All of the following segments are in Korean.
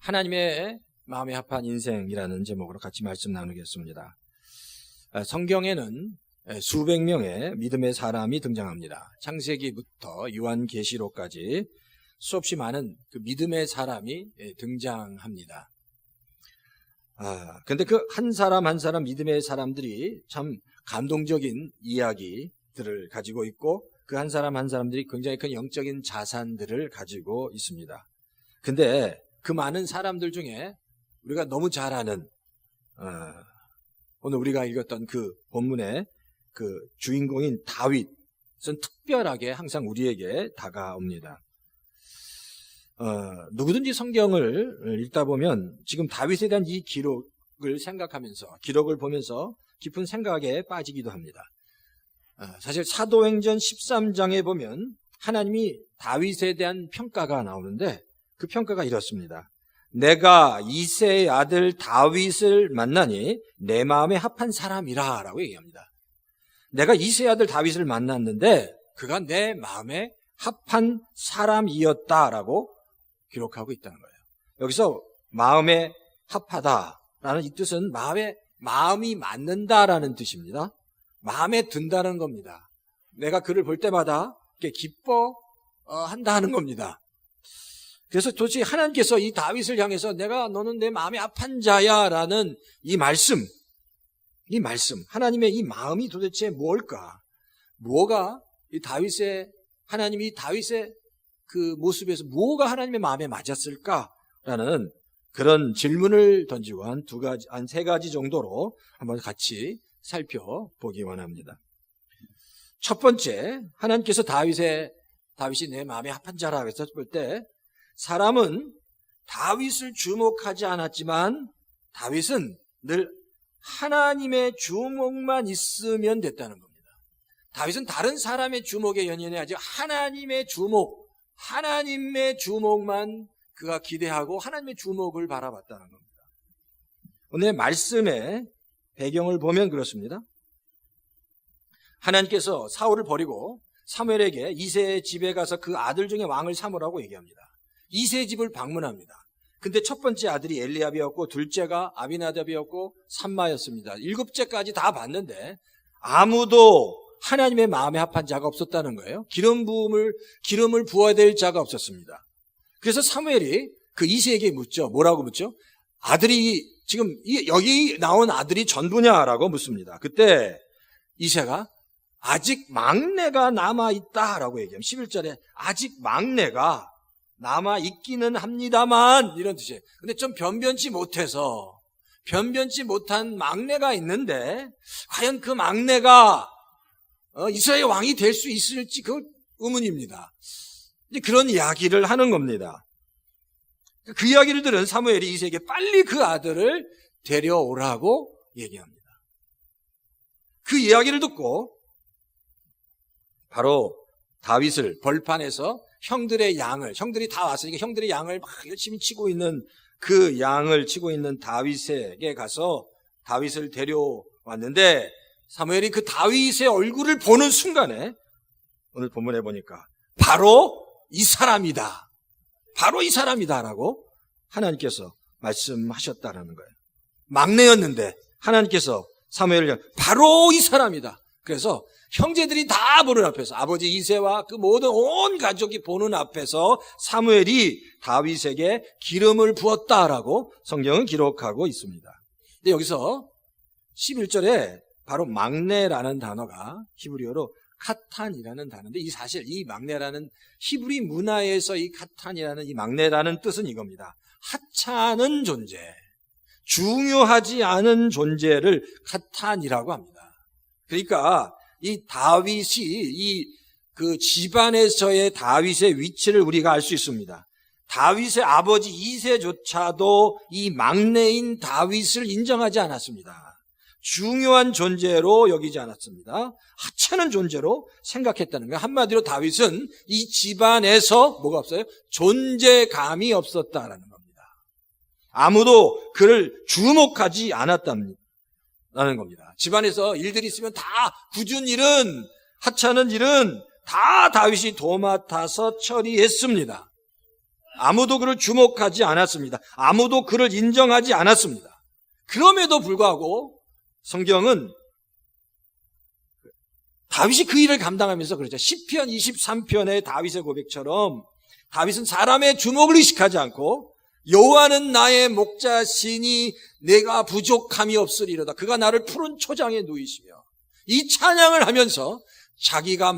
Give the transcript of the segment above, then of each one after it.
하나님의 마음에 합한 인생이라는 제목으로 같이 말씀 나누겠습니다. 성경에는 수백 명의 믿음의 사람이 등장합니다. 창세기부터 요한계시록까지 수없이 많은 그 믿음의 사람이 등장합니다. 근데 그 한 사람 한 사람 믿음의 사람들이 참 감동적인 이야기들을 가지고 있고 그 한 사람 한 사람들이 굉장히 큰 영적인 자산들을 가지고 있습니다. 근데 그 많은 사람들 중에 우리가 너무 잘 아는 오늘 우리가 읽었던 그 본문의 그 주인공인 다윗은 특별하게 항상 우리에게 다가옵니다. 누구든지 성경을 읽다 보면 지금 다윗에 대한 이 기록을 생각하면서 기록을 보면서 깊은 생각에 빠지기도 합니다. 사실 사도행전 13장에 보면 하나님이 다윗에 대한 평가가 나오는데 그 평가가 이렇습니다. 내가 이새의 아들 다윗을 만나니 내 마음에 합한 사람이라 라고 얘기합니다. 내가 이새의 아들 다윗을 만났는데 그가 내 마음에 합한 사람이었다라고 기록하고 있다는 거예요. 여기서 마음에 합하다라는 이 뜻은 마음이 맞는다라는 뜻입니다. 마음에 든다는 겁니다. 내가 그를 볼 때마다 기뻐한다는 겁니다. 그래서 도대체 하나님께서 이 다윗을 향해서 너는 내 마음에 합한 자야라는 이 말씀, 하나님의 이 마음이 도대체 뭘까? 뭐가 하나님이 다윗의 그 모습에서 뭐가 하나님의 마음에 맞았을까라는 그런 질문을 던지고 한 세 가지 정도로 한번 같이 살펴보기 원합니다. 첫 번째, 하나님께서 다윗이 내 마음에 합한 자라고 했을 때 사람은 다윗을 주목하지 않았지만 다윗은 늘 하나님의 주목만 있으면 됐다는 겁니다. 다윗은 다른 사람의 주목에 연연해야지 하나님의 주목만 그가 기대하고 하나님의 주목을 바라봤다는 겁니다. 오늘 말씀의 배경을 보면 그렇습니다. 하나님께서 사울을 버리고 사무엘에게 이새의 집에 가서 그 아들 중에 왕을 삼으라고 얘기합니다. 이새의 집을 방문합니다. 근데 첫 번째 아들이 엘리압이었고 둘째가 아비나답이었고 삼마였습니다. 7째까지 다 봤는데 아무도 하나님의 마음에 합한 자가 없었다는 거예요. 기름을 부어야 될 자가 없었습니다. 그래서 사무엘이 그 이새에게 묻죠. 뭐라고 묻죠? 아들이 지금 여기 나온 아들이 전부냐라고 묻습니다. 그때 이새가 아직 막내가 남아있다라고 얘기합니다. 11절에 아직 막내가 남아있기는 합니다만 이런 뜻이에요. 근데 좀 변변치 못한 막내가 있는데 과연 그 막내가 이스라엘 왕이 될 수 있을지 그 의문입니다. 이제 그런 이야기를 하는 겁니다. 그 이야기를 들은 사무엘이 이새에게 빨리 그 아들을 데려오라고 얘기합니다. 그 이야기를 듣고 바로 다윗을 벌판에서 형들이 다 왔으니까 형들이 양을 막 열심히 치고 있는 그 양을 치고 있는 다윗에게 가서 다윗을 데려왔는데 사무엘이 그 다윗의 얼굴을 보는 순간에 오늘 본문에 보니까 바로 이 사람이다라고 하나님께서 말씀하셨다라는 거예요. 막내였는데 하나님께서 사무엘을 바로 이 사람이다. 그래서 형제들이 다 보는 앞에서 아버지 이새와 그 모든 온 가족이 보는 앞에서 사무엘이 다윗에게 기름을 부었다라고 성경은 기록하고 있습니다. 근데 여기서 11절에 바로 막내라는 단어가 히브리어로 카탄이라는 단어인데 사실 이 막내라는 히브리 문화에서 이 카탄이라는 이 막내라는 뜻은 이겁니다. 하찮은 존재, 중요하지 않은 존재를 카탄이라고 합니다. 그러니까 이 다윗이 그 집안에서의 다윗의 위치를 우리가 알 수 있습니다. 다윗의 아버지 이새조차도 이 막내인 다윗을 인정하지 않았습니다. 중요한 존재로 여기지 않았습니다. 하찮은 존재로 생각했다는 거예요. 한마디로 다윗은 이 집안에서 뭐가 없어요? 존재감이 없었다라는 겁니다. 아무도 그를 주목하지 않았다는 겁니다. 집안에서 일들이 있으면 다 굳은 일은, 하찮은 일은 다 다윗이 도맡아서 처리했습니다. 아무도 그를 주목하지 않았습니다. 아무도 그를 인정하지 않았습니다. 그럼에도 불구하고 성경은 다윗이 그 일을 감당하면서 그러죠. 시편 23편의 다윗의 고백처럼 다윗은 사람의 주목을 의식하지 않고 여호와는 나의 목자시니 내가 부족함이 없으리로다. 그가 나를 푸른 초장에 누이시며, 이 찬양을 하면서 자기가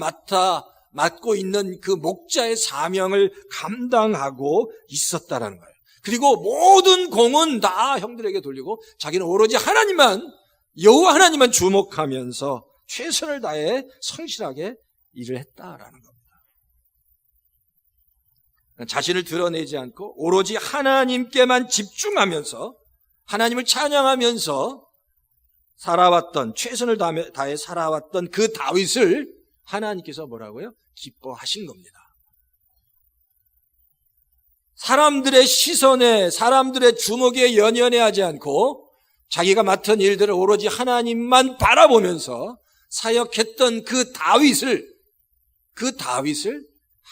맡고 있는 그 목자의 사명을 감당하고 있었다라는 거예요. 그리고 모든 공은 다 형들에게 돌리고 자기는 오로지 여호와 하나님만 주목하면서 최선을 다해 성실하게 일을 했다라는 겁니다. 자신을 드러내지 않고 오로지 하나님께만 집중하면서 하나님을 찬양하면서 최선을 다해 살아왔던 그 다윗을 하나님께서 뭐라고요? 기뻐하신 겁니다. 사람들의 시선에, 사람들의 주목에 연연해하지 않고 자기가 맡은 일들을 오로지 하나님만 바라보면서 사역했던 그 다윗을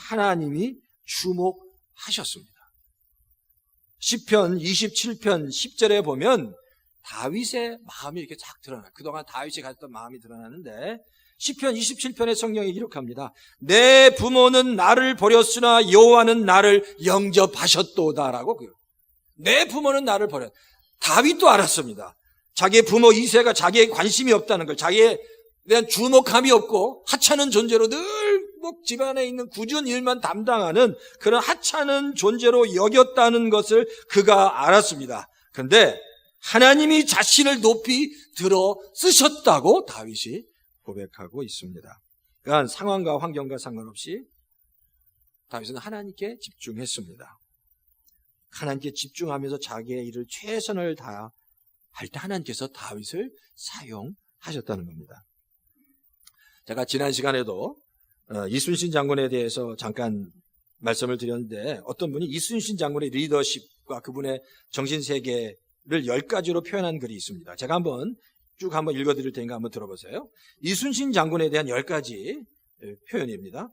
하나님이 주목하셨습니다. 시편 27편 10절에 보면 다윗의 마음이 이렇게 쫙 드러나요. 그동안 다윗이 가졌던 마음이 드러나는데 시편 27편의 성경이 기록합니다. 내 부모는 나를 버렸으나 여호와는 나를 영접하셨도다라고. 내 부모는 나를 버렸. 다윗도 알았습니다. 자기의 부모 이새가 자기에게 관심이 없다는 걸, 자기에 대한 주목함이 없고 하찮은 존재로 늘 집안에 있는 굳은 일만 담당하는 그런 하찮은 존재로 여겼다는 것을 그가 알았습니다. 그런데 하나님이 자신을 높이 들어 쓰셨다고 다윗이 고백하고 있습니다. 그러니까 상황과 환경과 상관없이 다윗은 하나님께 집중했습니다. 하나님께 집중하면서 자기의 일을 최선을 다할 때 하나님께서 다윗을 사용하셨다는 겁니다. 제가 지난 시간에도 이순신 장군에 대해서 잠깐 말씀을 드렸는데 어떤 분이 이순신 장군의 리더십과 그분의 정신세계를 10가지로 표현한 글이 있습니다. 제가 한번 읽어드릴 테니까 한번 들어보세요. 이순신 장군에 대한 10가지 표현입니다.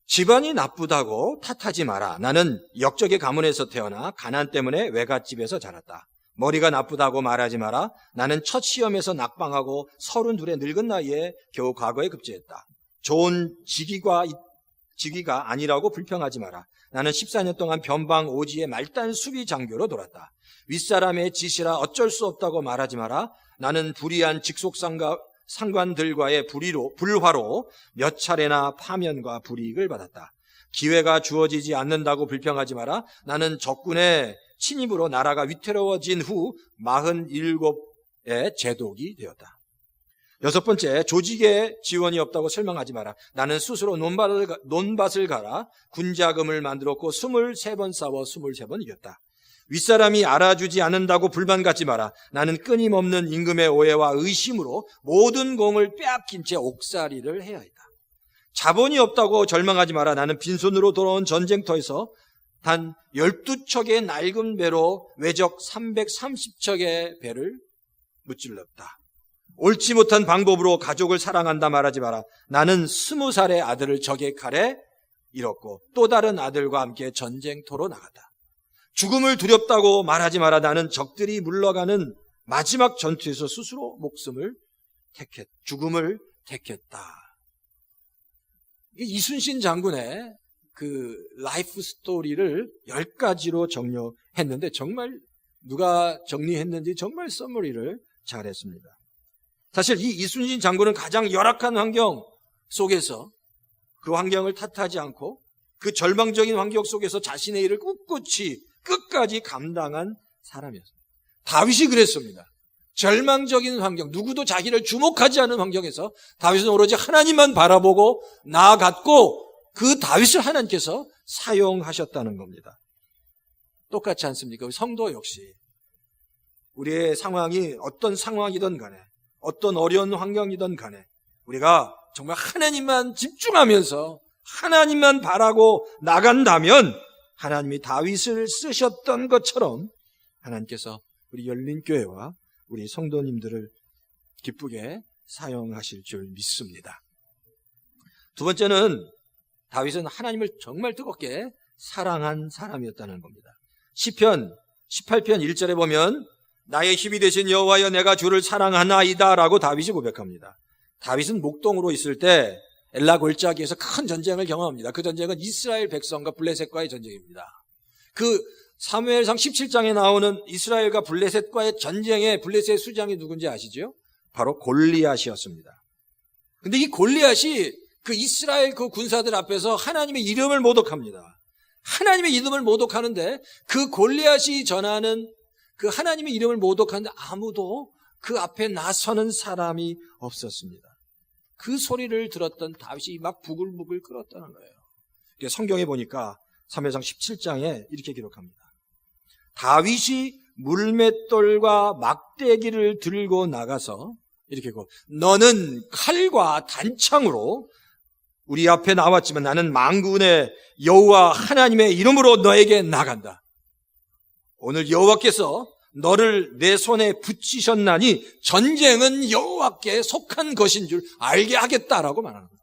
집안이 나쁘다고 탓하지 마라. 나는 역적의 가문에서 태어나 가난 때문에 외갓집에서 자랐다. 머리가 나쁘다고 말하지 마라. 나는 첫 시험에서 낙방하고 32의 늙은 나이에 겨우 과거에 급제했다. 좋은 직위가 아니라고 불평하지 마라. 나는 14년 동안 변방 오지의 말단 수비 장교로 돌았다. 윗사람의 지시라 어쩔 수 없다고 말하지 마라. 나는 불의한 직속상관들과의 불화로 몇 차례나 파면과 불이익을 받았다. 기회가 주어지지 않는다고 불평하지 마라. 나는 적군의 침입으로 나라가 위태로워진 후 47의 제독이 되었다. 6번째, 조직에 지원이 없다고 설명하지 마라. 나는 스스로 논밭을 갈아 군자금을 만들었고 23번 싸워 23번 이겼다. 윗사람이 알아주지 않는다고 불만 갖지 마라. 나는 끊임없는 임금의 오해와 의심으로 모든 공을 빼앗긴 채 옥살이를 해야 했다. 자본이 없다고 절망하지 마라. 나는 빈손으로 돌아온 전쟁터에서 단 12척의 낡은 배로 외적 330척의 배를 무찔렀다. 옳지 못한 방법으로 가족을 사랑한다 말하지 마라. 나는 20살의 아들을 적의 칼에 잃었고 또 다른 아들과 함께 전쟁터로 나갔다. 죽음을 두렵다고 말하지 마라. 나는 적들이 물러가는 마지막 전투에서 스스로 죽음을 택했다. 이순신 장군의 그 라이프 스토리를 10가지로 정리했는데 정말 누가 정리했는지 정말 써머리를 잘했습니다. 사실 이 이순신 장군은 가장 열악한 환경 속에서 그 환경을 탓하지 않고 그 절망적인 환경 속에서 자신의 일을 꿋꿋이 끝까지 감당한 사람이었습니다. 다윗이 그랬습니다. 절망적인 환경, 누구도 자기를 주목하지 않은 환경에서 다윗은 오로지 하나님만 바라보고 나아갔고 그 다윗을 하나님께서 사용하셨다는 겁니다. 똑같지 않습니까? 성도 역시 우리의 상황이 어떤 상황이든 간에 어떤 어려운 환경이든 간에 우리가 정말 하나님만 집중하면서 하나님만 바라고 나간다면 하나님이 다윗을 쓰셨던 것처럼 하나님께서 우리 열린교회와 우리 성도님들을 기쁘게 사용하실 줄 믿습니다. 두 번째는 다윗은 하나님을 정말 뜨겁게 사랑한 사람이었다는 겁니다. 시편 18편 1절에 보면 나의 힘이 되신 여호와여 내가 주를 사랑하나이다 라고 다윗이 고백합니다. 다윗은 목동으로 있을 때 엘라 골짜기에서 큰 전쟁을 경험합니다. 그 전쟁은 이스라엘 백성과 블레셋과의 전쟁입니다. 그 사무엘상 17장에 나오는 이스라엘과 블레셋과의 전쟁에 블레셋의 수장이 누군지 아시죠? 바로 골리앗이었습니다. 근데 이 골리앗이 그 이스라엘 그 군사들 앞에서 하나님의 이름을 모독합니다. 하나님의 이름을 모독하는데 그 골리앗이 전하는 그 하나님의 이름을 모독하는데 아무도 그 앞에 나서는 사람이 없었습니다. 그 소리를 들었던 다윗이 막 부글부글 끓었다는 거예요. 성경에 보니까 사무엘상 17장에 이렇게 기록합니다. 다윗이 물맷돌과 막대기를 들고 나가서 이렇게 너는 칼과 단창으로 우리 앞에 나왔지만 나는 만군의 여호와 하나님의 이름으로 너에게 나간다. 오늘 여호와께서 너를 내 손에 붙이셨나니 전쟁은 여호와께 속한 것인 줄 알게 하겠다라고 말하는 거예요.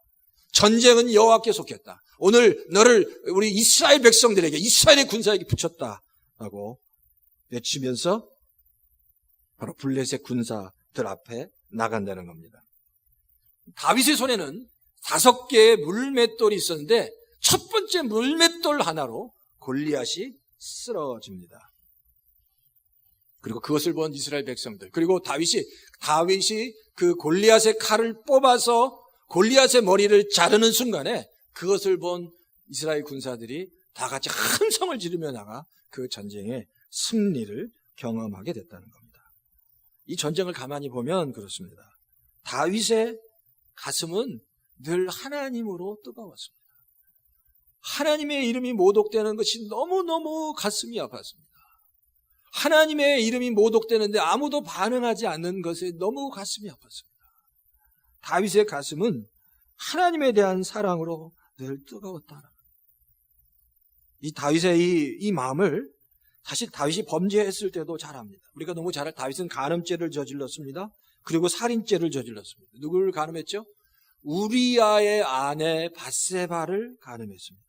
전쟁은 여호와께 속했다. 오늘 너를 우리 이스라엘 백성들에게 이스라엘의 군사에게 붙였다라고 외치면서 바로 블레셋 군사들 앞에 나간다는 겁니다. 다윗의 손에는 5개의 물맷돌이 있었는데 첫 번째 물맷돌 하나로 골리앗이 쓰러집니다. 그리고 그것을 본 이스라엘 백성들, 그리고 다윗이 그 골리앗의 칼을 뽑아서 골리앗의 머리를 자르는 순간에 그것을 본 이스라엘 군사들이 다 같이 큰 성을 지르며 나가 그 전쟁의 승리를 경험하게 됐다는 겁니다. 이 전쟁을 가만히 보면 그렇습니다. 다윗의 가슴은 늘 하나님으로 뜨거웠습니다. 하나님의 이름이 모독되는 것이 너무너무 가슴이 아팠습니다. 하나님의 이름이 모독되는데 아무도 반응하지 않는 것에 너무 가슴이 아팠습니다. 다윗의 가슴은 하나님에 대한 사랑으로 늘 뜨거웠다. 이 다윗의 이 마음을 사실 다윗이 범죄했을 때도 잘 압니다. 우리가 너무 잘 다윗은 간음죄를 저질렀습니다. 그리고 살인죄를 저질렀습니다. 누구를 간음했죠? 우리아의 아내 밧세바를 간음했습니다.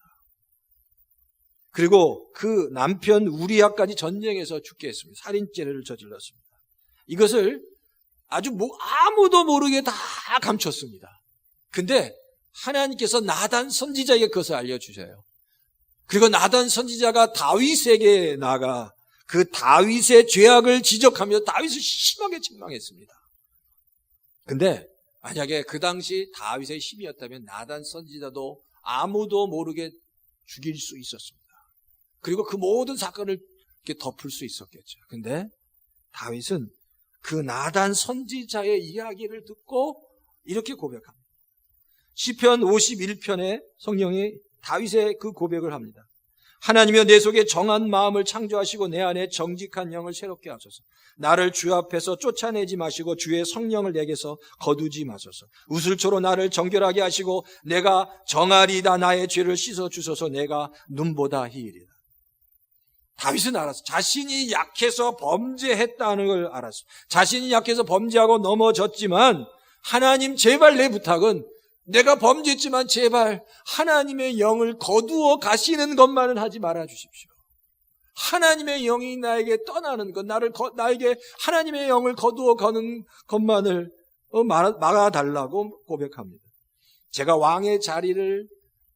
그리고 그 남편 우리아까지 전쟁에서 죽게 했습니다. 살인죄를 저질렀습니다. 이것을 아주 아무도 모르게 다 감췄습니다. 근데 하나님께서 나단 선지자에게 그것을 알려주셔요. 그리고 나단 선지자가 다윗에게 나가 그 다윗의 죄악을 지적하며 다윗을 심하게 책망했습니다. 근데 만약에 그 당시 다윗의 힘이었다면 나단 선지자도 아무도 모르게 죽일 수 있었습니다. 그리고 그 모든 사건을 이렇게 덮을 수 있었겠죠. 근데 다윗은 그 나단 선지자의 이야기를 듣고 이렇게 고백합니다. 시편 51편에 성령이 다윗의 그 고백을 합니다. 하나님이여 내 속에 정한 마음을 창조하시고 내 안에 정직한 영을 새롭게 하소서. 나를 주 앞에서 쫓아내지 마시고 주의 성령을 내게서 거두지 마소서. 우슬초로 나를 정결하게 하시고 내가 정하리다. 나의 죄를 씻어주소서. 내가 눈보다 희일이다. 다윗은 알았어. 자신이 약해서 범죄했다는 걸 알았어. 자신이 약해서 범죄하고 넘어졌지만 하나님 제발 내 부탁은 내가 범죄했지만 제발 하나님의 영을 거두어 가시는 것만은 하지 말아 주십시오. 하나님의 영이 나에게 떠나는 것, 나에게 하나님의 영을 거두어 가는 것만을 막아달라고 고백합니다. 제가 왕의 자리를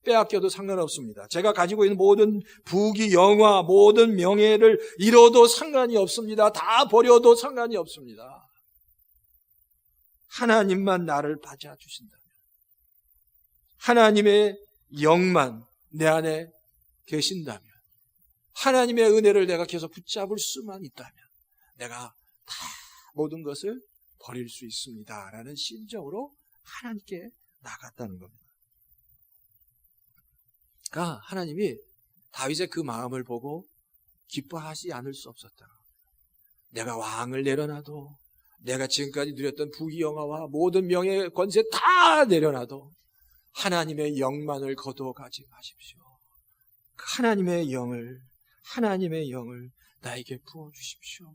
빼앗겨도 상관없습니다. 제가 가지고 있는 모든 부귀, 영화, 모든 명예를 잃어도 상관이 없습니다. 다 버려도 상관이 없습니다. 하나님만 나를 받아주신다면, 하나님의 영만 내 안에 계신다면, 하나님의 은혜를 내가 계속 붙잡을 수만 있다면 내가 다 모든 것을 버릴 수 있습니다. 라는 심정으로 하나님께 나갔다는 겁니다. 그러니까 하나님이 다윗의 그 마음을 보고 기뻐하지 않을 수 없었다. 내가 왕을 내려놔도, 내가 지금까지 누렸던 부귀영화와 모든 명예 권세 다 내려놔도 하나님의 영만을 거두어 가지 마십시오. 하나님의 영을 나에게 부어주십시오.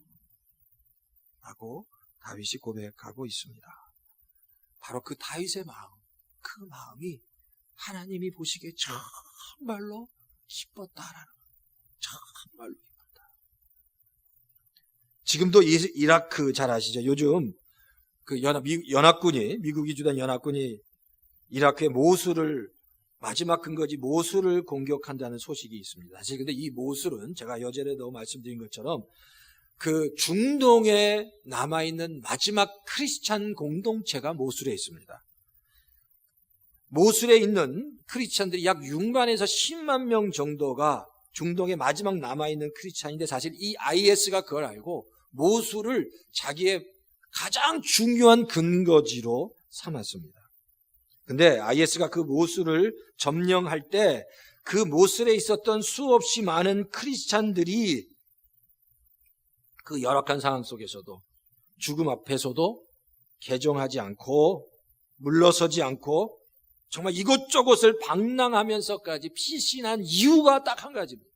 라고 다윗이 고백하고 있습니다. 바로 그 다윗의 마음, 그 마음이 하나님이 보시기에 정말로 기뻤다라는 거예요. 정말로 기뻤다. 지금도 이라크 잘 아시죠? 요즘 그 연합군이, 미국이 주된 연합군이 이라크의 모술을, 마지막 근거지 모술을 공격한다는 소식이 있습니다. 사실 근데 이 모술은 제가 여전에도 말씀드린 것처럼 그 중동에 남아있는 마지막 크리스찬 공동체가 모술에 있습니다. 모술에 있는 크리스찬들이 약 6만에서 10만 명 정도가 중동에 마지막 남아있는 크리스찬인데, 사실 이 IS가 그걸 알고 모술을 자기의 가장 중요한 근거지로 삼았습니다. 근데 IS가 그 모술을 점령할 때 그 모술에 있었던 수없이 많은 크리스찬들이 그 열악한 상황 속에서도, 죽음 앞에서도 개종하지 않고 물러서지 않고 정말 이곳저곳을 방랑하면서까지 피신한 이유가 딱 한 가지입니다.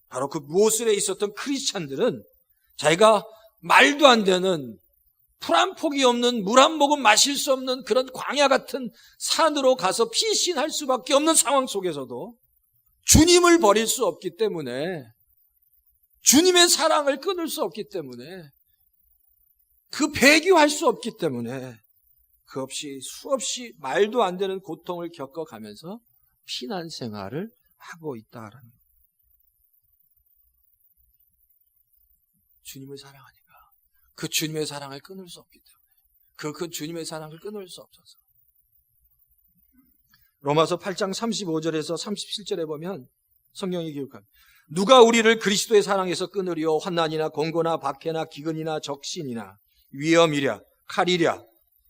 바로 그 모술에 있었던 크리스찬들은 자기가 말도 안 되는, 풀 한 폭이 없는, 물 한 모금 마실 수 없는 그런 광야 같은 산으로 가서 피신할 수밖에 없는 상황 속에서도 주님을 버릴 수 없기 때문에, 주님의 사랑을 끊을 수 없기 때문에, 그 배교할 수 없기 때문에 그 없이 수없이 말도 안 되는 고통을 겪어가면서 피난 생활을 하고 있다라는 거예요. 주님을 사랑하니까 그 주님의 사랑을 끊을 수 없기 때문에, 그 주님의 사랑을 끊을 수 없어서. 로마서 8장 35절에서 37절에 보면 성경이 기록합니다. 누가 우리를 그리스도의 사랑에서 끊으리요? 환난이나 공고나 박해나 기근이나 적신이나 위험이랴 칼이랴.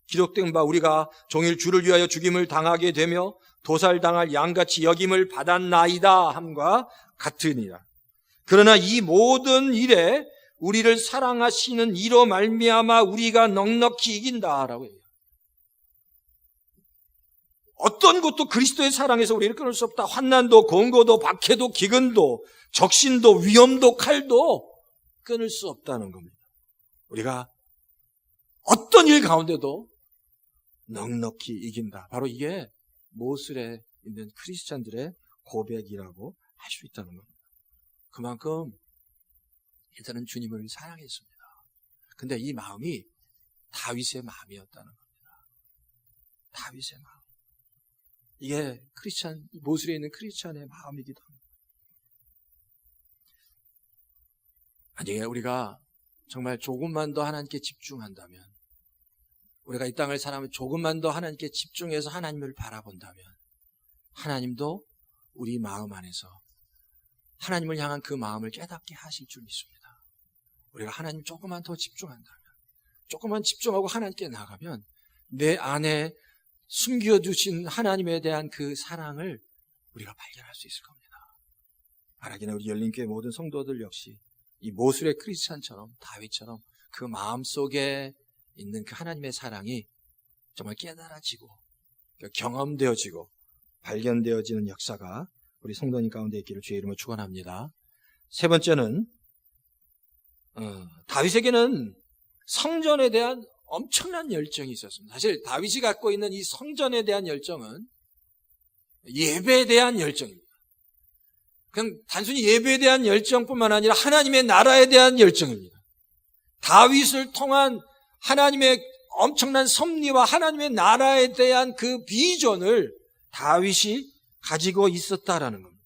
기록된 바 우리가 종일 주를 위하여 죽임을 당하게 되며 도살당할 양같이 여김을 받았나이다 함과 같으니라. 그러나 이 모든 일에 우리를 사랑하시는 이로 말미암아 우리가 넉넉히 이긴다라고 해요. 어떤 것도 그리스도의 사랑에서 우리를 끊을 수 없다. 환난도 공고도 박해도 기근도 적신도 위험도 칼도 끊을 수 없다는 겁니다. 우리가 어떤 일 가운데도 넉넉히 이긴다. 바로 이게 모술에 있는 크리스찬들의 고백이라고 할 수 있다는 겁니다. 그만큼 일단은 주님을 사랑했습니다. 근데 이 마음이 다윗의 마음이었다는 겁니다. 다윗의 마음. 이게 모술에 있는 크리스찬의 마음이기도 합니다. 만약에 우리가 정말 조금만 더 하나님께 집중한다면, 우리가 이 땅을 살아가면 조금만 더 하나님께 집중해서 하나님을 바라본다면, 하나님도 우리 마음 안에서 하나님을 향한 그 마음을 깨닫게 하실 줄 믿습니다. 우리가 하나님 조금만 더 집중한다면, 조금만 집중하고 하나님께 나가면 내 안에 숨겨두신 하나님에 대한 그 사랑을 우리가 발견할 수 있을 겁니다. 바라기는 우리 열린교회 모든 성도들 역시 이 모술의 크리스찬처럼, 다윗처럼 그 마음속에 있는 그 하나님의 사랑이 정말 깨달아지고 경험되어지고 발견되어지는 역사가 우리 성도님 가운데 있기를 주의 이름으로 축원합니다. 세 번째는 다윗에게는 성전에 대한 엄청난 열정이 있었습니다. 사실 다윗이 갖고 있는 이 성전에 대한 열정은 예배에 대한 열정입니다. 그냥 단순히 예배에 대한 열정뿐만 아니라 하나님의 나라에 대한 열정입니다. 다윗을 통한 하나님의 엄청난 섭리와 하나님의 나라에 대한 그 비전을 다윗이 가지고 있었다라는 겁니다.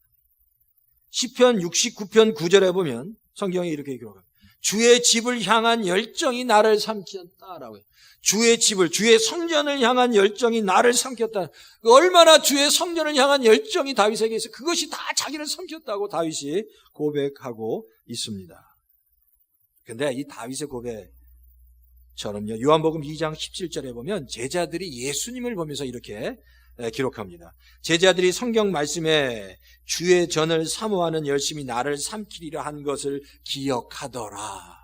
시편 69편 9절에 보면 성경이 이렇게 기록합니다. 주의 집을 향한 열정이 나를 삼켰다라고 해요. 주의 집을, 주의 성전을 향한 열정이 나를 삼켰다. 얼마나 주의 성전을 향한 열정이 다윗에게 있어, 그것이 다 자기를 삼켰다고 다윗이 고백하고 있습니다. 근데 이 다윗의 고백처럼요, 요한복음 2장 17절에 보면 제자들이 예수님을 보면서 이렇게 기록합니다. 제자들이 성경 말씀에 주의 전을 사모하는 열심이 나를 삼키리라 한 것을 기억하더라.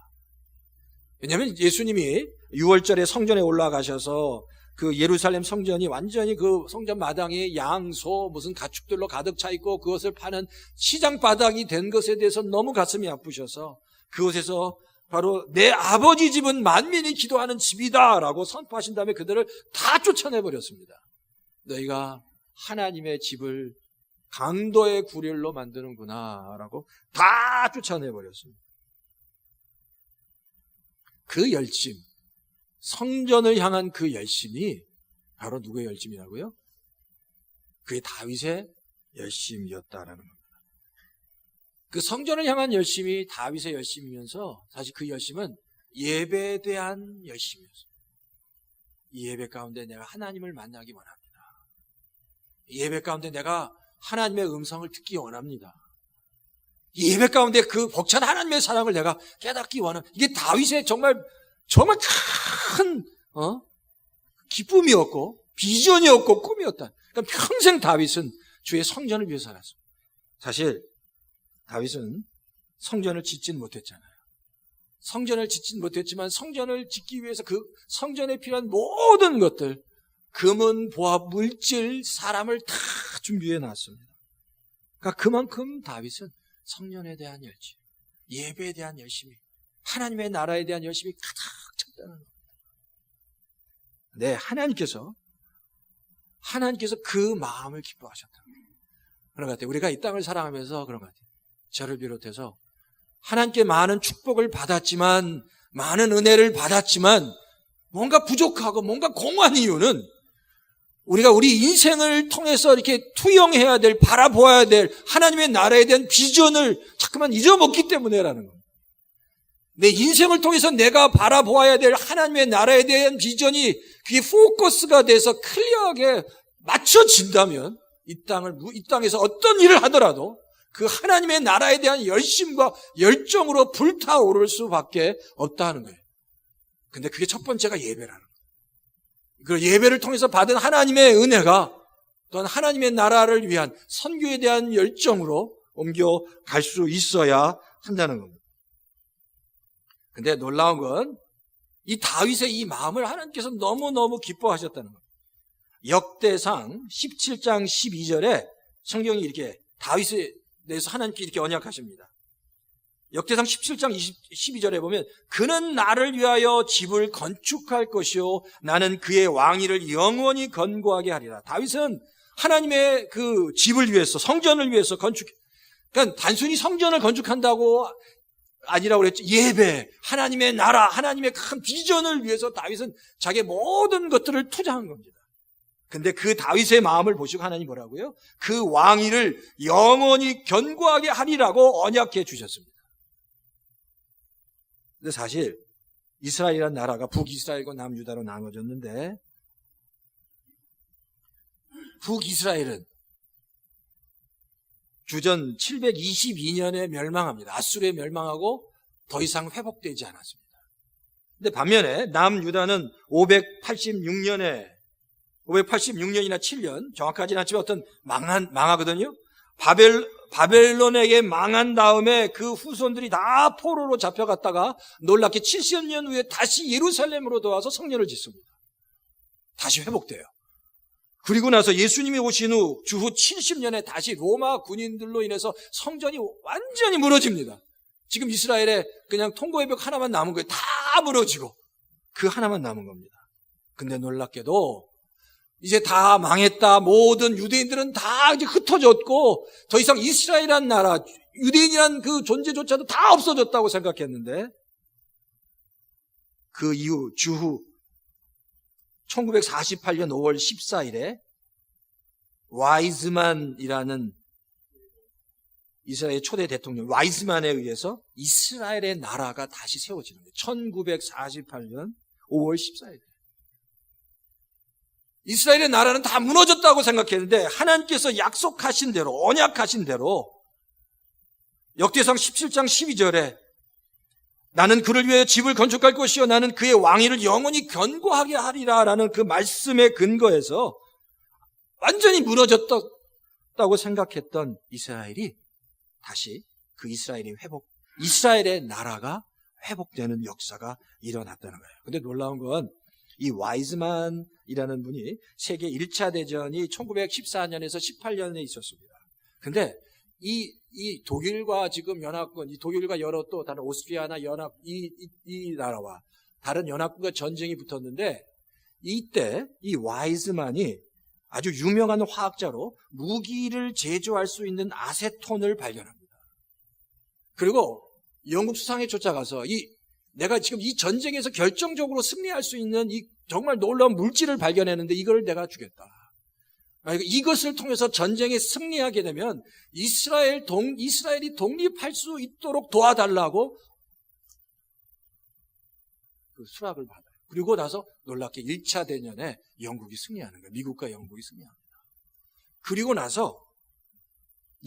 왜냐하면 예수님이 6월절에 성전에 올라가셔서 그 예루살렘 성전이 완전히 그 성전 마당에 양, 소, 무슨 가축들로 가득 차 있고 그것을 파는 시장 바닥이 된 것에 대해서 너무 가슴이 아프셔서 그곳에서 바로 내 아버지 집은 만민이 기도하는 집이다라고 선포하신 다음에 그들을 다 쫓아내버렸습니다. 너희가 하나님의 집을 강도의 구렬로 만드는구나라고 다 쫓아내버렸습니다. 그 열심, 성전을 향한 그 열심이 바로 누구의 열심이라고요? 그게 다윗의 열심이었다라는 겁니다. 그 성전을 향한 열심이 다윗의 열심이면서 사실 그 열심은 예배에 대한 열심이었어요. 이 예배 가운데 내가 하나님을 만나기 원합니다. 이 예배 가운데 내가 하나님의 음성을 듣기 원합니다. 이 예배 가운데 그 벅찬 하나님의 사랑을 내가 깨닫기 원합니다. 이게 다윗의 정말 큰 기쁨이었고 비전이었고 꿈이었다. 그러니까 평생 다윗은 주의 성전을 위해서 살았습니다. 사실 다윗은 성전을 짓진 못했잖아요. 성전을 짓진 못했지만 성전을 짓기 위해서 그 성전에 필요한 모든 것들, 금은, 보화, 물질, 사람을 다 준비해 놨습니다. 그러니까 그만큼 다윗은 성전에 대한 열심, 예배에 대한 열심이, 하나님의 나라에 대한 열심이 가득 찼다는 겁니다. 네, 하나님께서 그 마음을 기뻐하셨다. 그런 것 같아요. 우리가 이 땅을 살아가면서 그런 것 같아요. 저를 비롯해서 하나님께 많은 축복을 받았지만, 많은 은혜를 받았지만 뭔가 부족하고 뭔가 공허한 이유는 우리가 우리 인생을 통해서 이렇게 투영해야 될, 바라보아야 될 하나님의 나라에 대한 비전을 자꾸만 잊어먹기 때문에라는 겁니다. 내 인생을 통해서 내가 바라보아야 될 하나님의 나라에 대한 비전이 그게 포커스가 돼서 클리어하게 맞춰진다면 이 땅에서 어떤 일을 하더라도 그 하나님의 나라에 대한 열심과 열정으로 불타오를 수밖에 없다는 거예요. 근데 그게 첫 번째가 예배라는 거예요. 그 예배를 통해서 받은 하나님의 은혜가 또한 하나님의 나라를 위한 선교에 대한 열정으로 옮겨갈 수 있어야 한다는 겁니다. 근데 놀라운 건 이 다윗의 이 마음을 하나님께서 너무너무 기뻐하셨다는 겁니다. 역대상 17장 12절에 성경이 이렇게 다윗에 대해서 하나님께 이렇게 언약하십니다. 역대상 17장 12절에 보면 그는 나를 위하여 집을 건축할 것이요 나는 그의 왕위를 영원히 건고하게 하리라. 다윗은 하나님의 그 집을 위해서, 성전을 위해서 그러니까 단순히 성전을 건축한다고 아니라고 그랬죠. 예배, 하나님의 나라, 하나님의 큰 비전을 위해서 다윗은 자기의 모든 것들을 투자한 겁니다. 근데 그 다윗의 마음을 보시고 하나님 뭐라고요? 그 왕위를 영원히 견고하게 하리라고 언약해 주셨습니다. 근데 사실 이스라엘이라는 나라가 북이스라엘과 남유다로 나눠졌는데 북이스라엘은 주전 722년에 멸망합니다. 아수르에 멸망하고 더 이상 회복되지 않았습니다. 근데 반면에 남유다는 586년이나 7년, 정확하지는 않지만 어떤 망하거든요. 바벨론에게 망한 다음에 그 후손들이 다 포로로 잡혀갔다가 놀랍게 70년 후에 다시 예루살렘으로 돌아와서 성전을 짓습니다. 다시 회복돼요. 그리고 나서 예수님이 오신 후 주후 70년에 다시 로마 군인들로 인해서 성전이 완전히 무너집니다. 지금 이스라엘에 그냥 통고의 벽 하나만 남은 거예요. 다 무너지고 그 하나만 남은 겁니다. 근데 놀랍게도 이제 다 망했다. 모든 유대인들은 다 이제 흩어졌고 더 이상 이스라엘이란 나라, 유대인이란 그 존재조차도 다 없어졌다고 생각했는데 그 이후 주후 1948년 5월 14일에 와이즈만이라는 이스라엘 초대 대통령 와이즈만에 의해서 이스라엘의 나라가 다시 세워지는 거예요. 1948년 5월 14일. 이스라엘의 나라는 다 무너졌다고 생각했는데 하나님께서 약속하신 대로, 언약하신 대로 역대상 17장 12절에 나는 그를 위해 집을 건축할 것이요 나는 그의 왕위를 영원히 견고하게 하리라라는 그 말씀에 근거해서 완전히 무너졌다고 생각했던 이스라엘이 다시 그 이스라엘의 나라가 회복되는 역사가 일어났다는 거예요. 근데 놀라운 건 이 와이즈만이라는 분이 세계 1차 대전이 1914년에서 18년에 있었습니다. 근데 이 독일과 지금 연합군, 이 독일과 여러 또 다른 오스트리아나 이 나라와 다른 연합군과 전쟁이 붙었는데 이때 이 와이즈만이 아주 유명한 화학자로 무기를 제조할 수 있는 아세톤을 발견합니다. 그리고 영국 수상에 쫓아가서 내가 지금 이 전쟁에서 결정적으로 승리할 수 있는 이 정말 놀라운 물질을 발견했는데 이걸 내가 주겠다. 이것을 통해서 전쟁에 승리하게 되면 이스라엘이 독립할 수 있도록 도와달라고 그 수락을 받아요. 그리고 나서 놀랍게 1차 대전에 영국이 승리하는 거예요. 미국과 영국이 승리합니다. 그리고 나서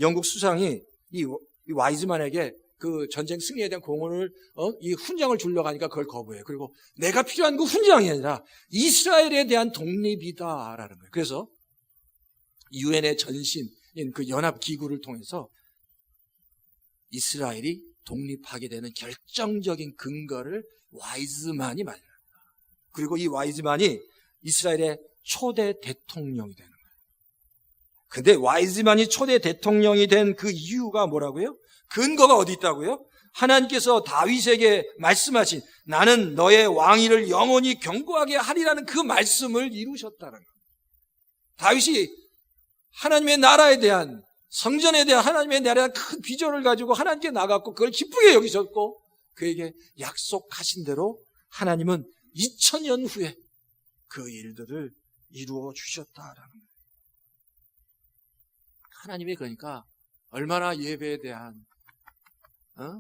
영국 수상이 이 와이즈만에게 그 전쟁 승리에 대한 공헌을 이 훈장을 주려고 하니까 그걸 거부해요. 그리고 내가 필요한 그 훈장이 아니라 이스라엘에 대한 독립이다라는 거예요. 그래서 유엔의 전신인 그 연합기구를 통해서 이스라엘이 독립하게 되는 결정적인 근거를 와이즈만이 마련합니다. 그리고 이 와이즈만이 이스라엘의 초대 대통령이 되는 거예요. 근데 와이즈만이 초대 대통령이 된 그 이유가 뭐라고요? 근거가 어디 있다고요? 하나님께서 다윗에게 말씀하신 나는 너의 왕위를 영원히 견고하게 하리라는 그 말씀을 이루셨다는 거예요. 다윗이 하나님의 나라에 대한 성전에 대한 하나님의 나라에 대한 큰 비전을 가지고 하나님께 나갔고 그걸 기쁘게 여기셨고 그에게 약속하신 대로 하나님은 2000년 후에 그 일들을 이루어 주셨다라는 거예요. 하나님이 그러니까 얼마나 예배에 대한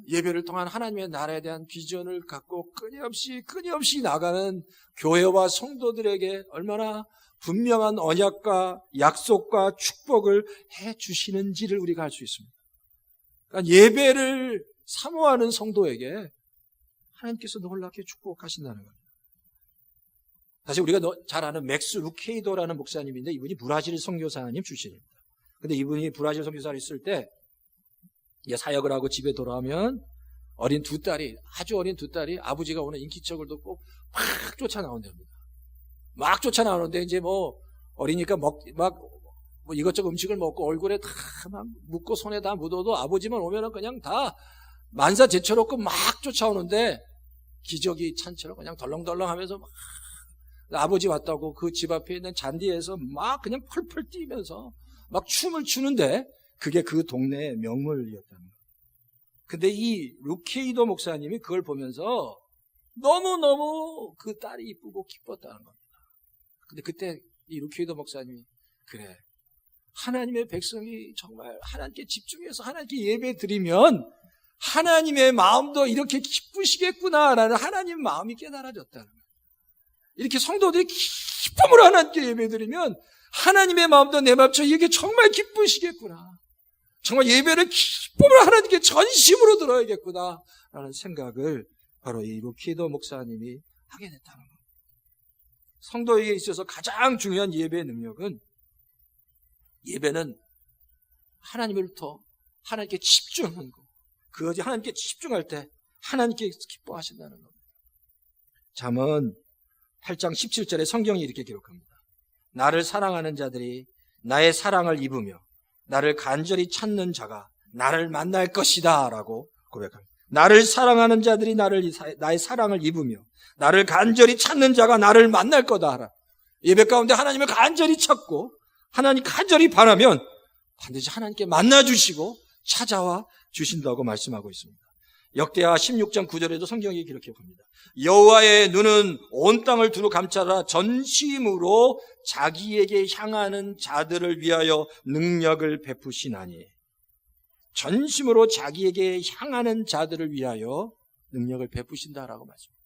예배를 통한 하나님의 나라에 대한 비전을 갖고 끊임없이 나가는 교회와 성도들에게 얼마나 분명한 언약과 약속과 축복을 해 주시는지를 우리가 알 수 있습니다. 그러니까 예배를 사모하는 성도에게 하나님께서 놀랍게 축복하신다는 겁니다. 사실 우리가 잘 아는 맥스 루케이도라는 목사님인데 이분이 브라질 선교사님 출신입니다. 근데 이분이 브라질 선교사를 있을 때 사역을 하고 집에 돌아오면 아주 어린 두 딸이 아버지가 오는 인기척을 듣고 막 쫓아나온답니다. 막 쫓아나오는데 이제 어리니까 뭐 이것저것 음식을 먹고 얼굴에 다 막 묻고 손에 다 묻어도 아버지만 오면은 그냥 다 만사제쳐놓고 막 쫓아오는데 기저귀 찬처럼 그냥 덜렁덜렁 하면서 막 아버지 왔다고 그 집 앞에 있는 잔디에서 막 그냥 펄펄 뛰면서 막 춤을 추는데 그게 그 동네의 명물이었다는 거예요. 근데 이 루케이도 목사님이 그걸 보면서 너무너무 그 딸이 이쁘고 기뻤다는 겁니다. 근데 그때 이 루케이도 목사님이 그래 하나님의 백성이 정말 하나님께 집중해서 하나님께 예배 드리면 하나님의 마음도 이렇게 기쁘시겠구나라는 하나님 마음이 깨달아졌다는 거예요. 이렇게 성도들이 기쁨으로 하나님께 예배 드리면 하나님의 마음도 내 마음처럼 이게 정말 기쁘시겠구나. 정말 예배를 기쁨으로 하나님께 전심으로 들어야겠구나 라는 생각을 바로 이 루키도 목사님이 하게 됐다는 거예요. 성도에게 있어서 가장 중요한 예배의 능력은 예배는 하나님으로부터 하나님께 집중하는 거. 그것이 하나님께 집중할 때 하나님께 기뻐하신다는 겁니다. 잠언 8장 17절에 성경이 이렇게 기록합니다. 나를 사랑하는 자들이 나의 사랑을 입으며 나를 간절히 찾는 자가 나를 만날 것이다 라고 고백합니다. 나를 사랑하는 자들이 나의 사랑을 입으며 나를 간절히 찾는 자가 나를 만날 거다 하라. 예배 가운데 하나님을 간절히 찾고 하나님 간절히 바라면 반드시 하나님께 만나주시고 찾아와 주신다고 말씀하고 있습니다. 역대하 16장 9절에도 성경이 기록합니다. 여호와의 눈은 온 땅을 두루 감찰하라 전심으로 자기에게 향하는 자들을 위하여 능력을 베푸시나니. 전심으로 자기에게 향하는 자들을 위하여 능력을 베푸신다라고 말씀합니다.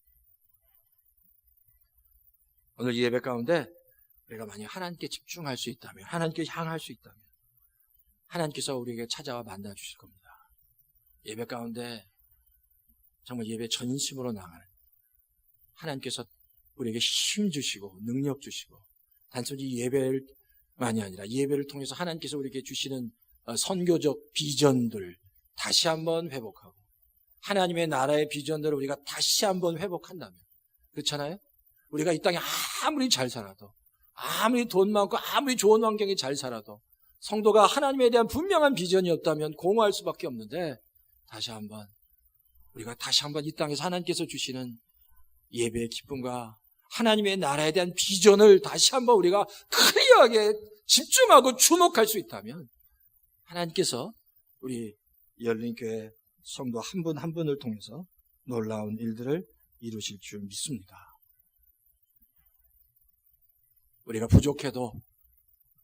오늘 이 예배 가운데 우리가 만약 하나님께 집중할 수 있다면, 하나님께 향할 수 있다면 하나님께서 우리에게 찾아와 만나 주실 겁니다. 예배 가운데 정말 예배 전심으로 나가는 하나님께서 우리에게 힘 주시고 능력 주시고 단순히 예배만이 아니라 예배를 통해서 하나님께서 우리에게 주시는 선교적 비전들 다시 한번 회복하고 하나님의 나라의 비전들을 우리가 다시 한번 회복한다면, 그렇잖아요? 우리가 이 땅에 아무리 잘 살아도, 아무리 돈 많고 아무리 좋은 환경이 잘 살아도 성도가 하나님에 대한 분명한 비전이 없다면 공허할 수밖에 없는데, 우리가 다시 한번 이 땅에서 하나님께서 주시는 예배의 기쁨과 하나님의 나라에 대한 비전을 다시 한번 우리가 클리어하게 집중하고 주목할 수 있다면 하나님께서 우리 열린교회 성도 한 분 한 분을 통해서 놀라운 일들을 이루실 줄 믿습니다. 우리가 부족해도,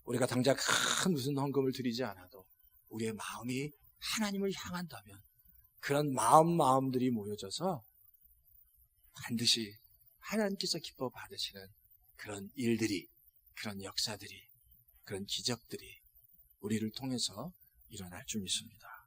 우리가 당장 큰 무슨 헌금을 드리지 않아도 우리의 마음이 하나님을 향한다면 그런 마음들이 모여져서 반드시 하나님께서 기뻐 받으시는 그런 일들이, 그런 역사들이, 그런 기적들이 우리를 통해서 일어날 줄 믿습니다.